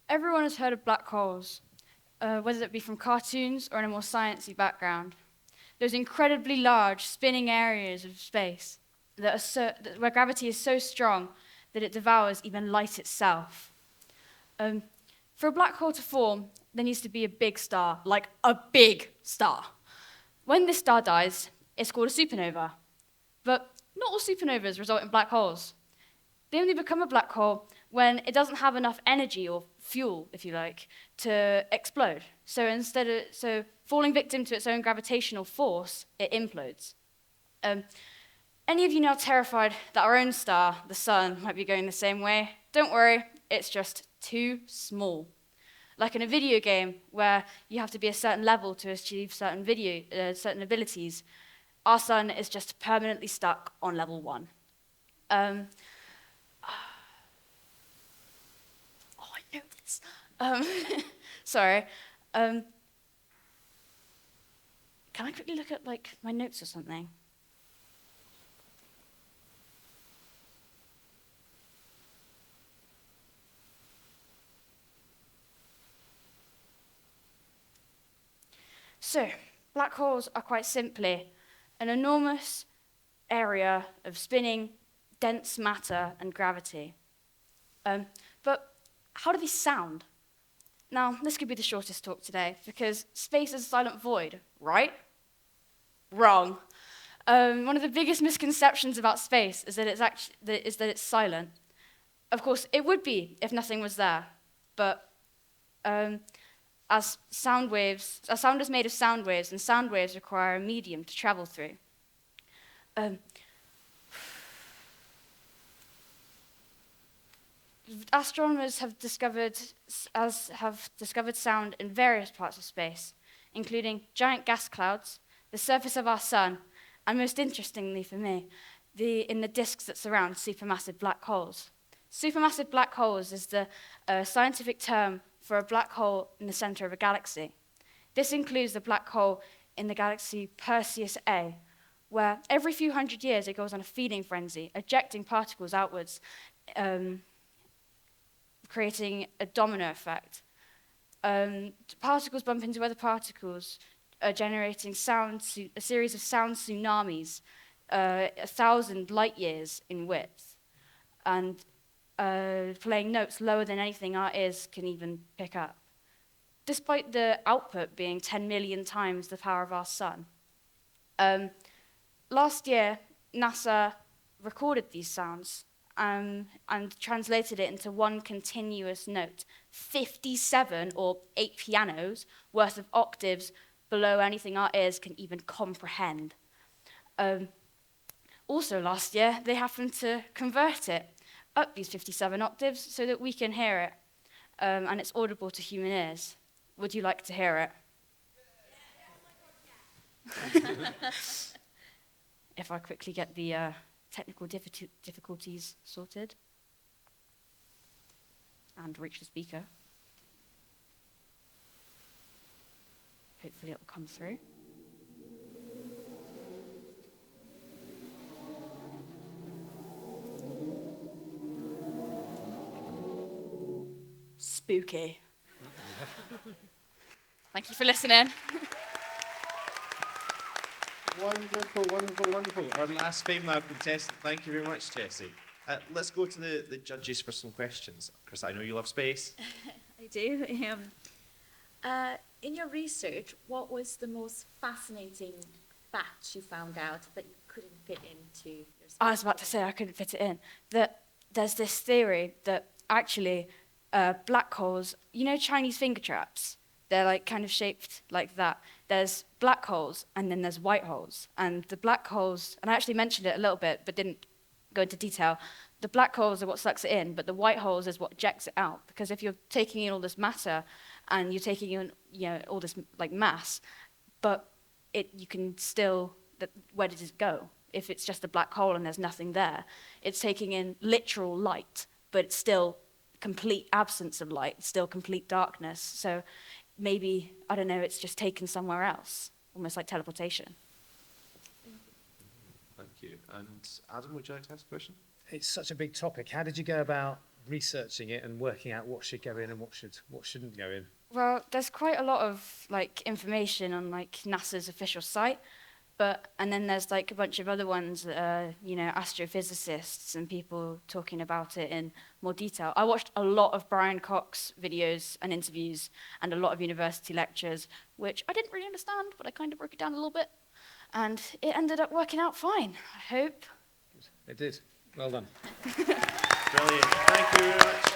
Everyone has heard of black holes, whether it be from cartoons or in a more sciencey background. Those incredibly large, spinning areas of space where gravity is so strong that it devours even light itself. For a black hole to form, there needs to be a big star, like a big star. When this star dies, it's called a supernova. But not all supernovas result in black holes. They only become a black hole when it doesn't have enough energy or fuel, if you like, to explode. So falling victim to its own gravitational force, it implodes. Any of you now terrified that our own star, the sun, might be going the same way? Don't worry, it's just too small. Like in a video game where you have to be a certain level to achieve certain abilities, our sun is just permanently stuck on level 1. I know this. Sorry. Can I quickly look at my notes or something? So, black holes are quite simply an enormous area of spinning, dense matter and gravity. But how do these sound? Now, this could be the shortest talk today, because space is a silent void, right? Wrong. One of the biggest misconceptions about space is that it's silent. Of course, it would be if nothing was there, but as sound is made of sound waves, and sound waves require a medium to travel through. Astronomers have discovered sound in various parts of space, including giant gas clouds, the surface of our sun, and most interestingly for me, in the disks that surround supermassive black holes. Supermassive black holes is the scientific term for a black hole in the center of a galaxy. This includes the black hole in the galaxy Perseus A, where every few hundred years it goes on a feeding frenzy, ejecting particles outwards, creating a domino effect. Particles bump into other particles, generating a series of sound tsunamis, 1,000 light years in width, and playing notes lower than anything our ears can even pick up, despite the output being 10 million times the power of our sun. Last year, NASA recorded these sounds and translated it into one continuous note, 57 or 8 pianos worth of octaves below anything our ears can even comprehend. Also last year, they happened to convert it up these 57 octaves so that we can hear it, and it's audible to human ears. Would you like to hear it? If I quickly get the technical difficulties sorted and reach the speaker. Hopefully it will come through. Spooky. Thank you for listening. Wonderful, wonderful, wonderful. Our last FameLab contestant. Thank you very much, Tessie. Let's go to the judges for some questions. Chris, I know you love space. I do. In your research, what was the most fascinating fact you found out that you couldn't fit into your space? I was about to say I couldn't fit it in. That there's this theory that actually black holes, you know Chinese finger traps? They're kind of shaped like that. There's black holes and then there's white holes. And the black holes, and I actually mentioned it a little bit but didn't go into detail, the black holes are what sucks it in, but the white holes is what ejects it out. Because if you're taking in all this matter and you're taking in all this mass, but you can still, where does it go? If it's just a black hole and there's nothing there, it's taking in literal light, but it's still complete absence of light, still complete darkness. So maybe, I don't know, it's just taken somewhere else, almost like teleportation. Thank you. And Adam, would you like to ask a question? It's such a big topic. How did you go about researching it and working out what should go in and what shouldn't go in? Well, there's quite a lot of like information on like NASA's official site, and then there's like a bunch of other ones that are, astrophysicists and people talking about it in more detail. I watched a lot of Brian Cox videos and interviews and a lot of university lectures, which I didn't really understand, but I kind of broke it down a little bit. And it ended up working out fine, I hope. It did. Well done. Brilliant. Thank you very much.